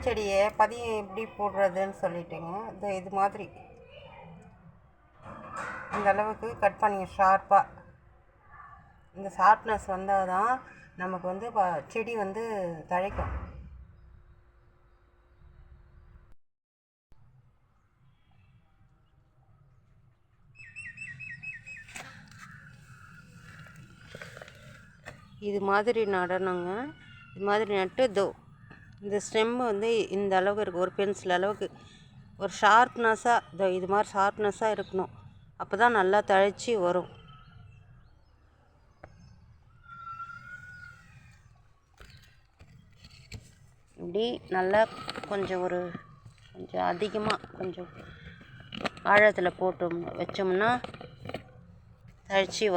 செடியை பதியம் எப்படி போடுறதுன்னு சொல்லிட்டுங்க. இது மாதிரி இந்த அளவுக்கு கட் பண்ணி ஷார்ப்பாக, இந்த ஷார்ப்னஸ் வந்தால் தான் நமக்கு வந்து செடி வந்து தழைக்கும். இது மாதிரி நடணுங்க. இது மாதிரி நட்டு இந்த ஸ்டெம் வந்து இந்த அளவுக்கு இருக்குது, ஒரு பென்சில் அளவுக்கு ஒரு ஷார்ப்னஸாக இது மாதிரி ஷார்ப்னஸாக இருக்கணும். அப்போ தான் நல்லா தழைச்சி வரும். இப்படி நல்லா கொஞ்சம் அதிகமாக கொஞ்சம் ஆழத்தில் போட்டு வச்சோம்னா தழைச்சி வரும்.